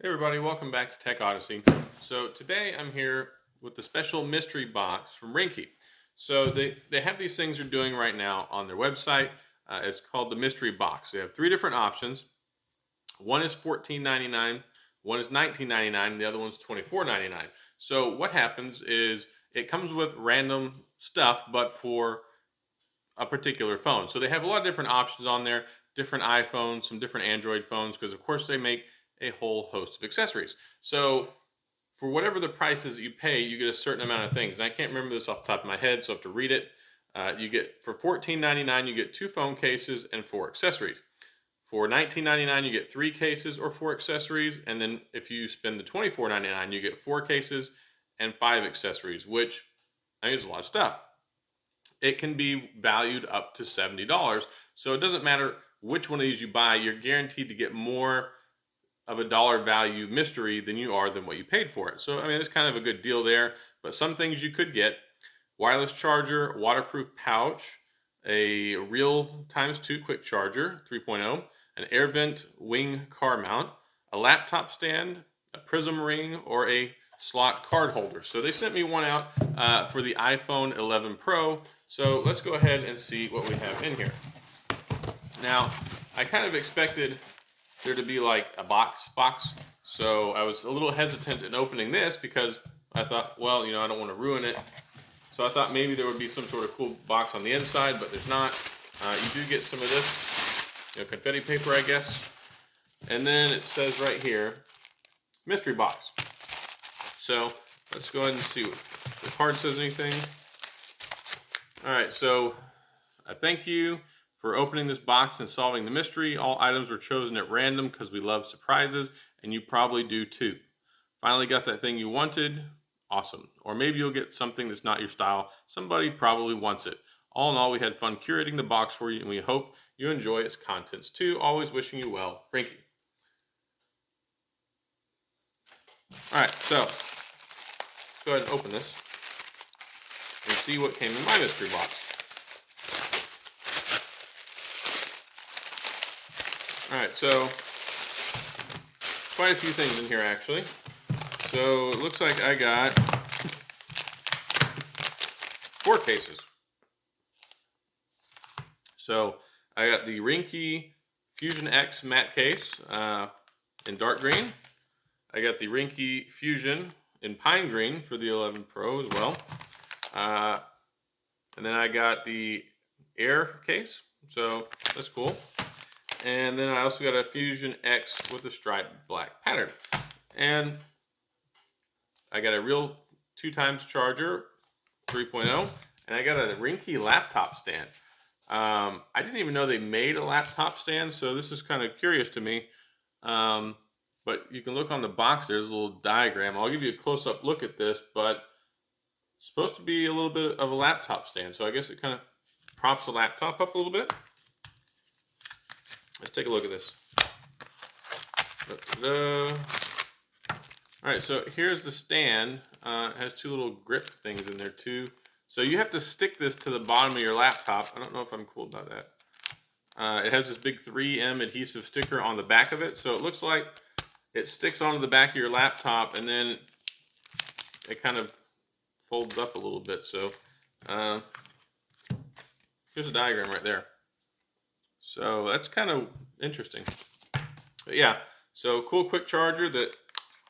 Hey everybody, welcome back to Tech Odyssey. So today I'm here with the special mystery box from Ringke. So they have these things they're doing right now on their website. It's called the mystery box. They have three different options. One is $14.99, one is $19.99, and the other one's $24.99. So what happens is it comes with random stuff, but for a particular phone. So they have a lot of different options on there, different iPhones, some different Android phones, because of course they make a whole host of accessories. So for whatever the price is that you pay, you get a certain amount of things. And I can't remember this off the top of my head, so I have to read it. You get, for $14.99, you get 2 phone cases and 4 accessories. For $19.99, you get 3 cases or 4 accessories. And then if you spend the $24.99, you get 4 cases and 5 accessories, which I think is a lot of stuff. It can be valued up to $70. So it doesn't matter which one of these you buy, you're guaranteed to get more of a dollar value mystery than you are than what you paid for it. So, I mean, it's kind of a good deal there, but some things you could get: wireless charger, waterproof pouch, a real ×2 quick charger 3.0, an air vent wing car mount, a laptop stand, a prism ring, or a slot card holder. So they sent me one out for the iPhone 11 Pro. So let's go ahead and see what we have in here. Now, I kind of expected there to be like a box. So I was a little hesitant in opening this because I thought, well, I don't want to ruin it. So I thought maybe there would be some sort of cool box on the inside, but there's not. You do get some of this, confetti paper, I guess. And then it says right here, mystery box. So let's go ahead and see if the card says anything. All right, so I thank you for opening this box and solving the mystery. All items were chosen at random because we love surprises, and you probably do too. Finally got that thing you wanted? Awesome. Or maybe you'll get something that's not your style. Somebody probably wants it. All in all, we had fun curating the box for you, and we hope you enjoy its contents too. Always wishing you well, Ringke. All right, so let's go ahead and open this and see what came in my mystery box. All right, so quite a few things in here actually. So it looks like I got 4 cases. So I got the Ringke Fusion X matte case in dark green. I got the Ringke Fusion in pine green for the 11 Pro as well. And then I got the Air case, so that's cool. And then I also got a Fusion X with a striped black pattern. And I got a real 2x charger 3.0, and I got a Ringke laptop stand. I didn't even know they made a laptop stand, so this is kind of curious to me. But you can look on the box, there's a little diagram. I'll give you a close-up look at this, but it's supposed to be a little bit of a laptop stand. So I guess it kind of props the laptop up a little bit. Let's take a look at this. All right, so here's the stand. It has 2 little grip things in there too. So you have to stick this to the bottom of your laptop. I don't know if I'm cool about that. It has this big 3M adhesive sticker on the back of it. So it looks like it sticks onto the back of your laptop, and then it kind of folds up a little bit. So here's a diagram right there. So that's kind of interesting. But yeah, so cool quick charger that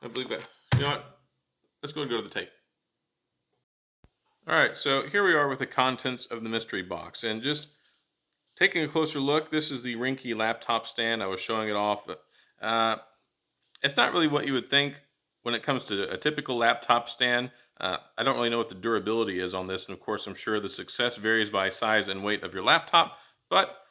I believe that, you know what, let's go to the tape. All right, so here we are with the contents of the mystery box, and just taking a closer look, this is the Ringke laptop stand. I was showing it off. It's not really what you would think when it comes to a typical laptop stand. I don't really know what the durability is on this, and of course I'm sure the success varies by size and weight of your laptop, but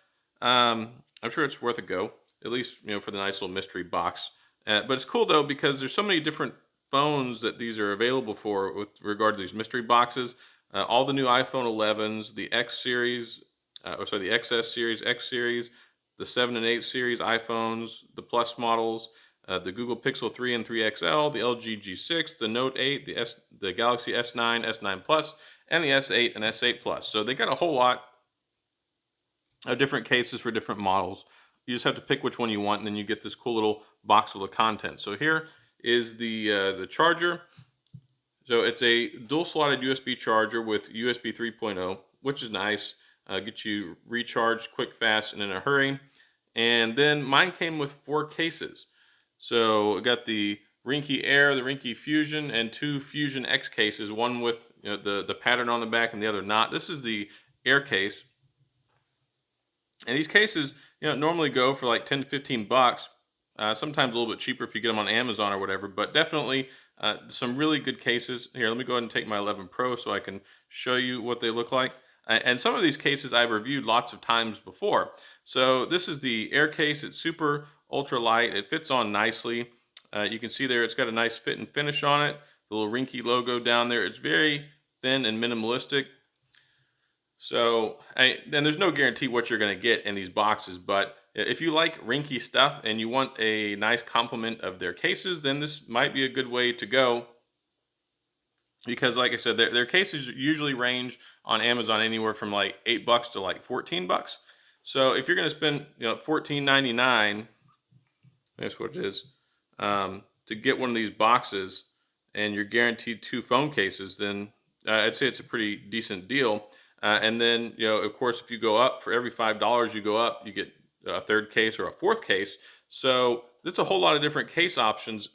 I'm sure it's worth a go, at least for the nice little mystery box. But it's cool though, because there's so many different phones that these are available for with regard to these mystery boxes. All the new iPhone 11s, the X series, the XS series, X series, the 7 and 8 series iPhones, the Plus models, the Google Pixel 3 and 3 XL, the LG G6, the Note 8, the Galaxy S9, S9 Plus, and the S8 and S8 Plus. So they got a whole lot of different cases for different models. you just have to pick which one you want, and then you get this cool little box full of content. So here is the charger. So it's a dual slotted USB charger with USB 3.0, which is nice. Get you recharged quick, fast, and in a hurry. And then mine came with 4 cases. So I got the Ringke Air, the Ringke Fusion, and 2 Fusion X cases, one with the pattern on the back and the other not. This is the Air case. And these cases, normally go for like 10 to 15 bucks. Sometimes a little bit cheaper if you get them on Amazon or whatever, but definitely some really good cases. Here, let me go ahead and take my 11 Pro so I can show you what they look like. And some of these cases I've reviewed lots of times before. So this is the Air case. It's super ultra light. It fits on nicely. You can see there it's got a nice fit and finish on it. The little Ringke logo down there. It's very thin and minimalistic. So, and there's no guarantee what you're going to get in these boxes, but if you like Ringke stuff and you want a nice complement of their cases, then this might be a good way to go. Because like I said, their cases usually range on Amazon anywhere from like $8 to like 14 bucks. So if you're going to spend $14.99, that's what it is, to get one of these boxes, and you're guaranteed 2 phone cases, then I'd say it's a pretty decent deal. And then, of course, if you go up for every $5 you go up, you get a 3rd case or a 4th case. So that's a whole lot of different case options,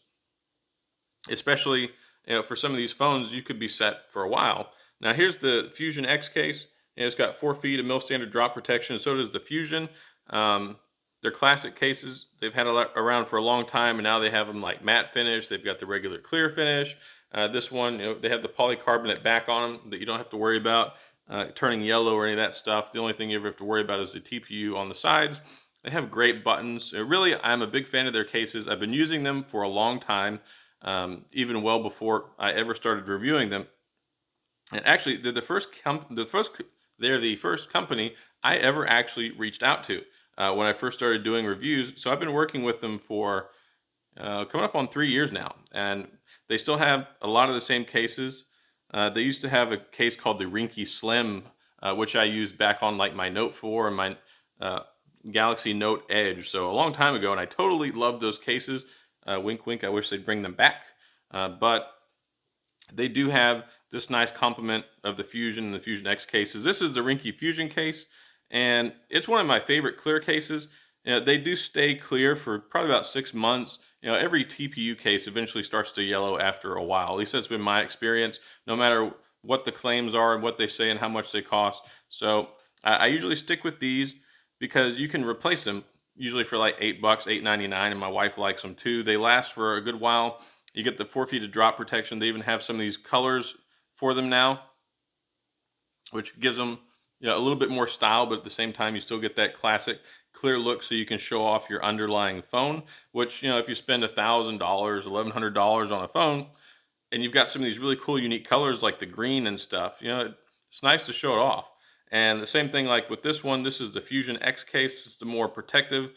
especially for some of these phones. You could be set for a while. Now here's the Fusion X case. It's got 4 feet of mil standard drop protection. So does the Fusion. They're classic cases. They've had around for a long time, and now they have them like matte finish. They've got the regular clear finish. This one, they have the polycarbonate back on them that you don't have to worry about turning yellow or any of that stuff. The only thing you ever have to worry about is the TPU on the sides. They have great buttons. Really, I'm a big fan of their cases. I've been using them for a long time, even well before I ever started reviewing them. And actually, they're the first company I ever actually reached out to when I first started doing reviews. So I've been working with them for coming up on 3 years now, and they still have a lot of the same cases. They used to have a case called the Ringke Slim, which I used back on like my Note 4 and my Galaxy Note Edge. So a long time ago, and I totally loved those cases. Wink, wink, I wish they'd bring them back. But they do have this nice complement of the Fusion and the Fusion X cases. This is the Ringke Fusion case, and it's one of my favorite clear cases. They do stay clear for probably about 6 months. Every TPU case eventually starts to yellow after a while. At least that's been my experience, no matter what the claims are and what they say and how much they cost. So I usually stick with these because you can replace them usually for like $8, $8.99, and my wife likes them too. They last for a good while. You get the 4 feet of drop protection. They even have some of these colors for them now, which gives them a little bit more style, but at the same time you still get that classic clear look, so you can show off your underlying phone, which, if you spend $1,000, $1,100 on a phone, and you've got some of these really cool unique colors like the green and stuff, it's nice to show it off. And the same thing like with this one. This is the Fusion X case. It's the more protective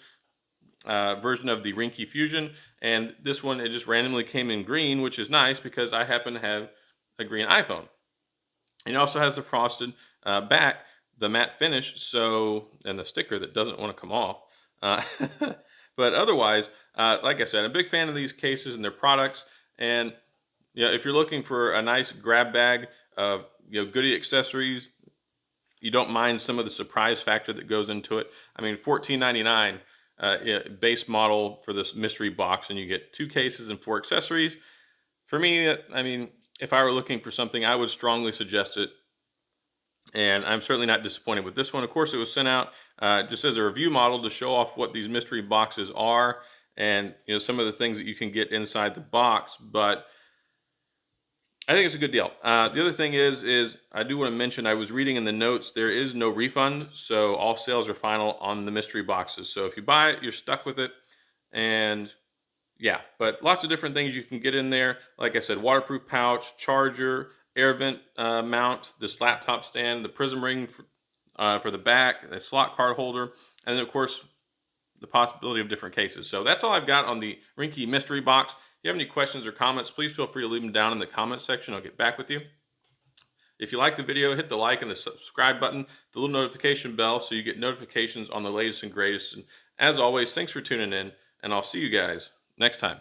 version of the Ringke Fusion, and this one, it just randomly came in green, which is nice because I happen to have a green iPhone. And it also has the frosted back, the matte finish, and the sticker that doesn't want to come off. But otherwise, like I said, I'm a big fan of these cases and their products. And if you're looking for a nice grab bag of goodie accessories, you don't mind some of the surprise factor that goes into it. I mean, $14.99 base model for this mystery box, and you get 2 cases and 4 accessories. For me, I mean, if I were looking for something, I would strongly suggest it. And I'm certainly not disappointed with this one. Of course, it was sent out just as a review model to show off what these mystery boxes are and some of the things that you can get inside the box. But I think it's a good deal. The other thing is I do want to mention, I was reading in the notes, there is no refund. So all sales are final on the mystery boxes. So if you buy it, you're stuck with it. And yeah, but lots of different things you can get in there. Like I said, waterproof pouch, charger, air vent mount, this laptop stand, the prism ring for the back, the slot card holder, and then of course the possibility of different cases. So that's all I've got on the Ringke mystery box. If you have any questions or comments, please feel free to leave them down in the comment section. I'll get back with you. If you like the video, hit the like and the subscribe button, the little notification bell so you get notifications on the latest and greatest. And as always, thanks for tuning in, and I'll see you guys next time.